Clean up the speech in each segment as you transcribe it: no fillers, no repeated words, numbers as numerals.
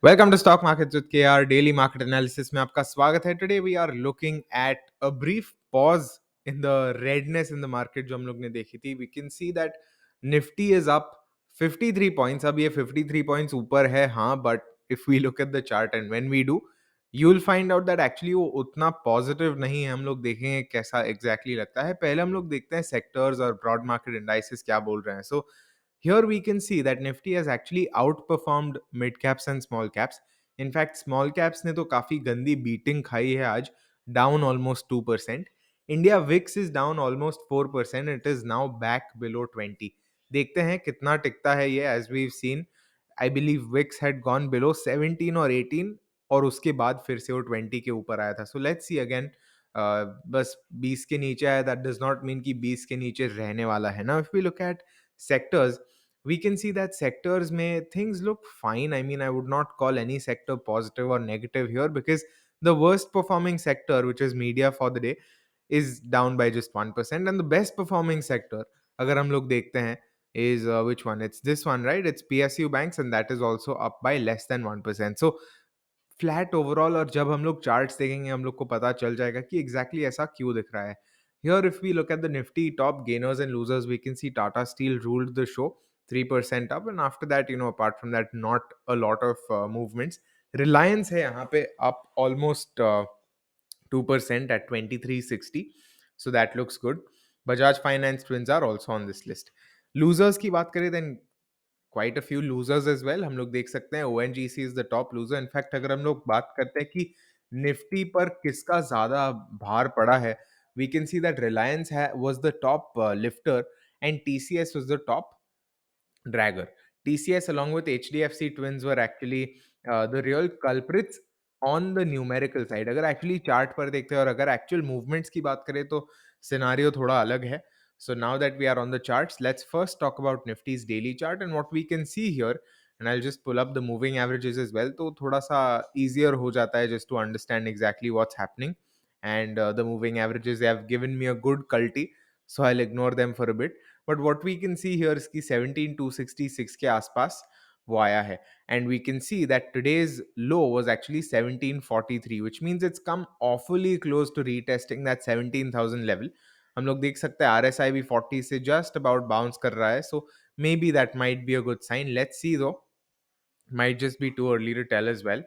Welcome to stock market with KR daily market analysis में आपका स्वागत है। Today we are looking at a brief pause in the redness in the market जो हम लोग ने देखी थी। We can see that Nifty is up 53 points. अब ये 53 पॉइंट्स ऊपर है, हाँ, but if we look at the chart and when we do you will find out that actually वो उतना पॉजिटिव नहीं है। हम लोग देखेंगे कैसा एग्जैक्टली लगता है। पहले हम लोग देखते हैं सेक्टर्स और ब्रॉड मार्केट इंडाइसेस क्या बोल रहे हैं। सो here we can see that Nifty has actually outperformed mid caps and small caps. In fact, small caps ने तो काफी गंदी beating खाई है आज, down almost 2%. India VIX is down almost 4%. It is now back below 20. देखते हैं कितना टिकता है ये. As we've seen, I believe VIX had gone below 17 or 18 और उसके बाद फिर से वो 20 के ऊपर आया था. So let's see again. बस 20 के नीचे आया, that does not mean कि 20 के नीचे रहने वाला है ना. If we look at sectors, we can see that sectors may things look fine. I mean, I would not call any sector positive or negative here because the worst performing sector, which is media for the day, is down by just 1%, and the best performing sector agar hum log dekhte hain is which one? It's this one, right? It's PSU banks, and that is also up by less than 1%. So flat overall. और जब हम लोग charts देखेंगे हम लोग को पता चल जाएगा कि एग्जैक्टली ऐसा क्यों दिख रहा है. Here if we look at the Nifty top gainers and losers, we can see Tata Steel ruled the show, 3% up, and after that, apart from that, not a lot of movements. Reliance है यहाँ पे up almost 2% at 2360, so that looks good. Bajaj Finance Twins are also on this list. Losers की बात करें, then quite a few losers as well. हम लोग देख सकते हैं ONGC is the top loser. In fact, अगर हम लोग बात करते हैं कि निफ्टी पर किसका ज्यादा भार पड़ा है, we can see that Reliance was the top lifter and TCS was the top dragger. TCS along with HDFC Twins were actually the real culprits on the numerical side. अगर actually chart पर देखते हैं और अगर actual movements की बात करें तो scenario थोड़ा अलग है. So now that we are on the charts, let's first talk about Nifty's daily chart and what we can see here. And I'll just pull up the moving averages as well. तो थोड़ा सा easier हो जाता है just to understand exactly what's happening. And the moving averages, they have given me a good culti, so I'll ignore them for a bit. But what we can see here इसकी 17266 के आसपास वो आया है. And we can see that today's low was actually 1743, which means it's come awfully close to retesting that 17000 level. हम लोग देख सकते हैं आरएसआई भी 40 से जस्ट अबाउट बाउंस कर रहा है. So may be that might be a good sign. Let's see though, might just be too early to tell as well.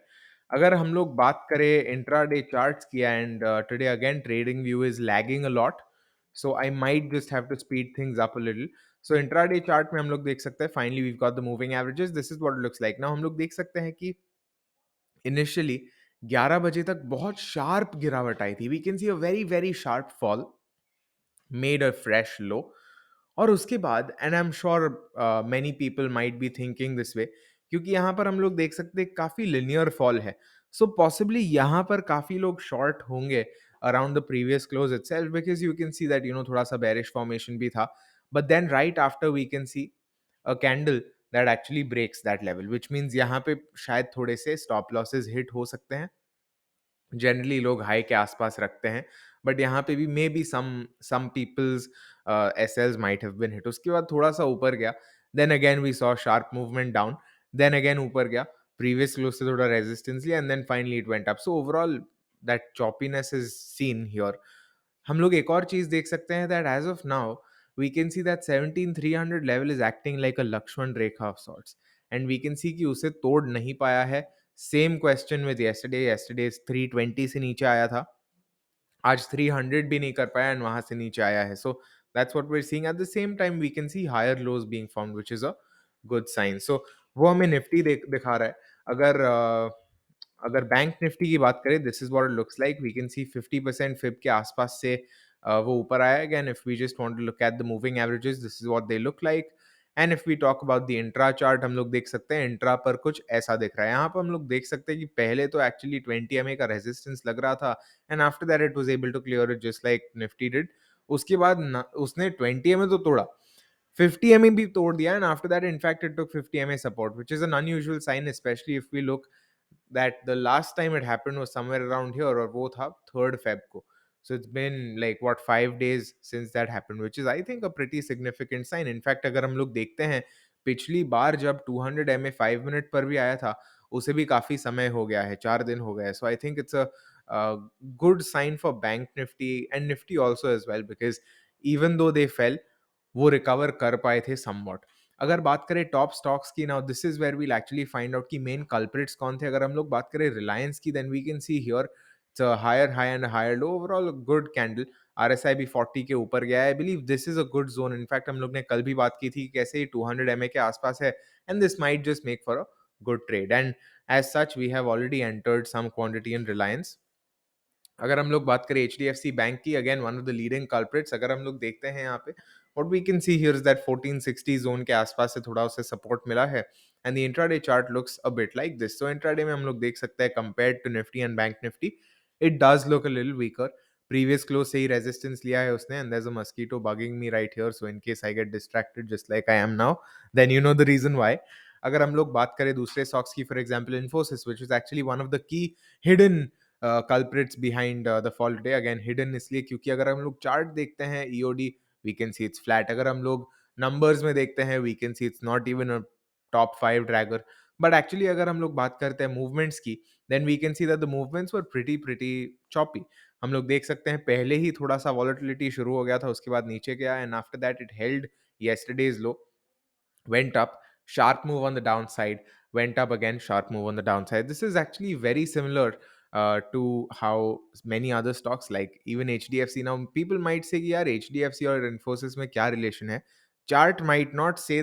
अगर हम लोग बात करें इंट्राडे चार्ट्स की, and today again TradingView is lagging a lot, so I might just have to speed things up a little. So intraday chart में हम लोग देख सकते हैं finally we got the moving averages. This is what it looks like now. हम लोग देख सकते हैं कि इनिशियली 11 बजे तक बहुत शार्प गिरावट आई थी. We can see a very very sharp fall, made a fresh low, और उसके बाद, and I am sure many people might be thinking this way, क्योंकि यहाँ पर हम लोग देख सकते हैं काफी लिनियर फॉल है. सो पॉसिबली यहाँ पर काफी लोग शॉर्ट होंगे around the previous close itself, because you can see that थोड़ा सा बेरिश फॉर्मेशन भी था. But then right after we can see a candle that actually breaks that level, which means यहाँ पे शायद थोड़े से स्टॉप लॉसेस हिट हो सकते हैं. जनरली लोग हाई के आसपास रखते हैं, बट यहाँ पे भी may be some peoples SLs might have been hit. उसके बाद थोड़ा सा ऊपर गया, then again we saw sharp movement down, then again ऊपर गया, प्रीवियस क्लोज से थोड़ा रेजिस्टेंस लिया, and then finally it went up. So overall that choppiness is seen here. हम लोग एक और चीज देख सकते हैं that as of now we can see that 17300 level is acting like a Lakshman rekha of sorts, and we can see कि उसे तोड़ नहीं पाया है. Same question with yesterday. Yesterday 320 से नीचे आया था, आज 300 भी नहीं कर पाया एंड वहां से नीचे आया है. So that's what we are seeing. At the same time we can see higher lows being found, which is a good sign. So वो हमें निफ्टी दिखा रहा है. अगर अगर बैंक निफ्टी की बात करें, this is what it looks like. We can see 50% fib के आसपास से वो ऊपर आया. Again if we just want to look at the moving averages, this is what they look like. And if we talk about the intra chart, हम लोग देख सकते हैं इंट्रा पर कुछ ऐसा दिख रहा है. यहाँ पर हम लोग देख सकते हैं कि पहले तो एक्चुअली 20 MA का रेजिस्टेंस लग रहा था, and after that it was able to clear it just like Nifty did. उसके बाद उसने 20 MA तो तोड़ा, 50 MA भी तोड़ दिया, and after that in fact it took 50 MA support, which is an unusual sign, specially if we look that the last time it happened was somewhere around here, और वो था 3rd Feb को. So it's been like what 5 days since that happened, which is I think a pretty significant sign. In fact, अगर हम लोग देखते हैं पिछली बार जब 200 MA 5 मिनट पर भी आया था, उसे भी काफ़ी समय हो गया है, 4 दिन हो गए। So I think it's a good sign for bank Nifty and Nifty also as well, because even though they fail, वो रिकवर कर पाए थे समवॉट। अगर बात करें टॉप स्टॉक्स की, now this is where we'll actually find out कि main culprits कौन थे। अगर हम लोग बात करें रिलायंस की, then we can see here it's a higher high and higher low, overall good candle. RSI भी 40 के ऊपर गया है। I believe this is a good zone. In fact हम लोग ने कल भी बात की थी कि कैसे 200 एमए के आसपास है, and this might just make for a good trade. And as such we have already entered some quantity in Reliance. अगर हम लोग बात करें एचडीएफसी बैंक की, again one of the leading culprits, अगर हम लोग देखते हैं यहाँ पे, what we can see here is that 1460 zone के आसपास से थोड़ा उसे सपोर्ट मिला है, and the intraday chart looks a bit like this. So intraday में हम लोग देख सकते हैं compared to Nifty and bank Nifty, it does look a little weaker. Previous close से ही रेजिस्टेंस लिया है उसने, and there is a mosquito bugging me right here, so in case I get distracted just like I am now, then you know the reason why. अगर हम लोग बात करें दूसरे स्टॉक्स की, for example Infosys, which is actually one of the key hidden culprits behind the fall today, again hidden इसलिए क्योंकि अगर हम लोग चार्ट देखते हैं EOD, we can see it's flat। अगर हम लोग नंबर्स में देखते हैं, we can see it's not even a top 5 dragger। But actually अगर हम लोग बात करते हैं मूवमेंट्स की, then we can see that the movements were pretty choppy. हम लोग देख सकते हैं पहले ही थोड़ा सा वॉलेटिलिटी शुरू हो गया था, उसके बाद नीचे गया, and after that it held yesterday's low, went up, sharp move on the downside, went up again, sharp move on the downside. This is actually very similar to how many other stocks like even HDFC. Now, people might say, yaar, HDFC or Infosys mein kya relation hai? Chart might not say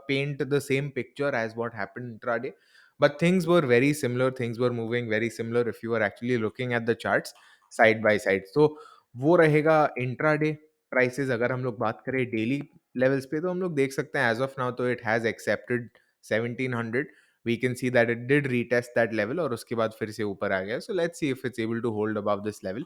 paint the same picture as what happened intraday, but things were very similar. Things were moving very similar if you were actually looking at the charts side by side. So, वो रहेगा intraday prices. अगर हम लोग बात करें daily levels पे, तो हम लोग देख सकते हैं एज ऑफ नाउ तो it has accepted 1700। We can see that it did retest that level और उसके बाद फिर से ऊपर आ गया। So let's see if it's able to hold above this level.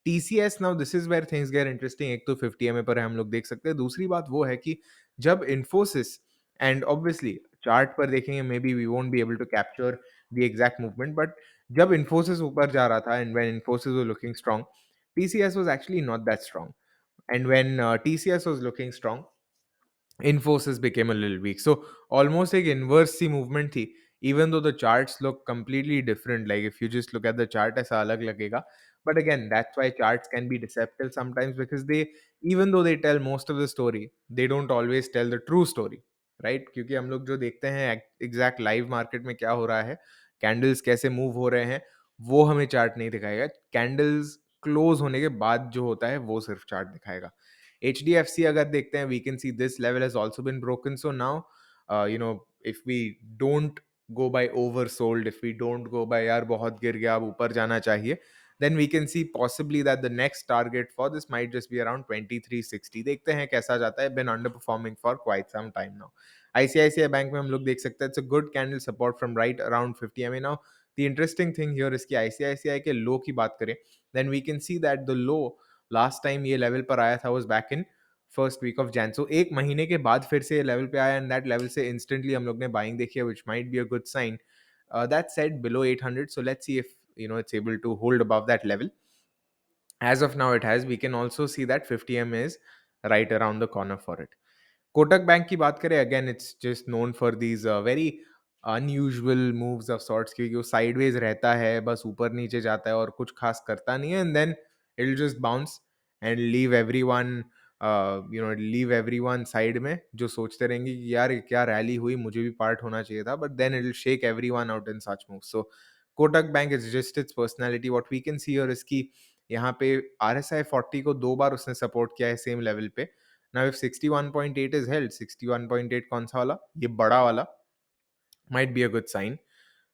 TCS, now this is where things get interesting. एक तो 50 एमए पर हम लोग देख सकते हैं, दूसरी बात वो है कि जब इन्फोसिस, एंड ऑब्वियसली चार्ट पर देखेंगे, maybe we won't be able to capture the exact movement, but जब इन्फोसिस ऊपर जा रहा था and when Infosys was looking strong, TCS was actually not that strong. And when TCS was looking strong, Infosys became a little weak. So almost like inverse C movement थी. Even though the charts look completely different, like if you just look at the chart, ऐसा अलग लगेगा. But again, that's why charts can be deceptive sometimes, because they, even though they tell most of the story, they don't always tell the true story, right? क्योंकि हम लोग जो देखते हैं exact live market में क्या हो रहा है, कैंडल्स कैसे मूव हो रहे हैं, वो हमें चार्ट नहीं दिखाएगा। कैंडल्स क्लोज होने के बाद जो होता है वो सिर्फ चार्ट दिखाएगा। HDFC अगर देखते हैं, we can see this level has also been broken. So now, if we don't go by oversold, if we don't go by यार बहुत गिर गया अब ऊपर जाना चाहिए, then we can see possibly that the next target for this might just be around 2360। देखते हैं कैसा जाता है। Been underperforming for quite some time now। ICICI bank में हम लोग देख सकते हैं it's a good candle support from right around 50 MA now। The interesting thing here is कि ICICI के लो की बात करें, then we can see that the low last time ये लेवल पर आया था was back in first week of Jan. सो एक महीने के बाद फिर से ये लेवल पे आया, एंड दैट लेवल से इंस्टेंटली हम लोग ने बाइंग देखी है, which might be a good sign. That said below 800, so let's see if it's able to hold above that level. As of now it has, we can also see that 50 m is right around the corner for it। Kotak bank की बात करें, again it's just known for these very unusual moves of sorts, क्योंकि वो sideways रहता है, बस ऊपर नीचे जाता है और कुछ खास करता नहीं है, and then it will just bounce and leave everyone, leave everyone side में, जो सोचते रहेंगे कि यार ये क्या रैली हुई, मुझे भी पार्ट होना चाहिए था, but then it will shake everyone out in such moves. So Kotak bank is just its personality. What we can see here इसकी, यहाँ पे RSI 40 को 2 बार उसने सपोर्ट किया है सेम लेवल पे। Now, if 61.8 is held, 61.8 कौन सा वाला? ये बड़ा वाला might be a good sign.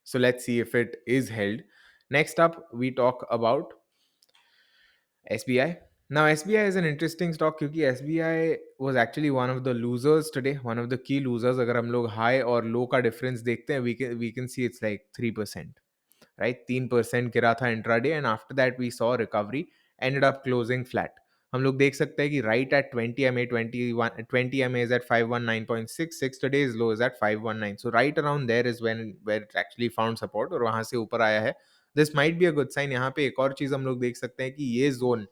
So let's see if it is held. Next up, we talk about SBI. Now, SBI is an interesting stock क्योंकि SBI was actually one of the losers today, one of the key losers। अगर हम लोग high और low का difference देखते हैं, we can see it's like 3%, right? 3% गिरा था intraday, and after that we saw recovery, ended up closing flat. हम लोग देख सकते हैं कि right at 20 MA, 20 MA is at 519.66, today's low is at 519, so right around there is when where it actually found support और वहां से ऊपर आया है। This might be a good sign. यहाँ पे एक और चीज हम लोग देख सकते हैं कि ये जोन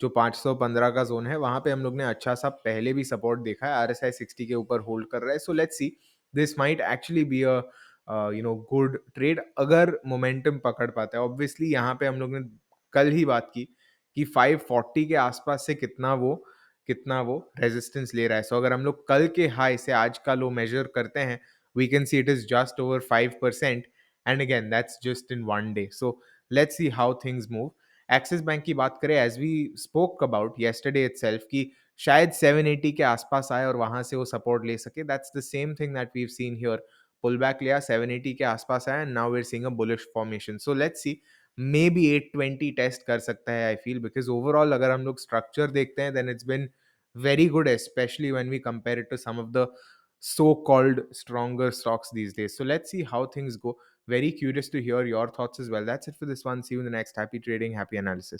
जो 515 का जोन है, वहां पे हम लोग ने अच्छा सा पहले भी सपोर्ट देखा है। RSI 60 के ऊपर होल्ड कर रहा है। सो let's C, this might actually B a good trade अगर मोमेंटम पकड़ पाता है। ऑब्वियसली यहाँ पे हम लोग ने कल ही बात की कि 540 के आसपास से कितना वो रेजिस्टेंस ले रहा है। सो अगर हम लोग कल के हाई से आज का लो मेजर करते हैं, we can see it is just over 5%, and again that's just in one day. So let's see how things move. Axis bank की बात करें, as we spoke about yesterday itself, कि शायद 780 के आसपास आए और वहां से वो सपोर्ट ले सके। That's the same thing that we have seen here. Pull back लिया, 780 के आसपास आया, now we are seeing a bullish formation. So let's see, maybe 820 test कर सकता है, आई फील, बिकॉज ओवरऑल अगर हम लोग स्ट्रक्चर देखते हैं then it's been very good, especially when we compare it to some of the so-called stronger stocks these days. So let's see how things go. Very curious to hear your thoughts as well. That's it for this one. See you in the next. Happy trading, happy analysis.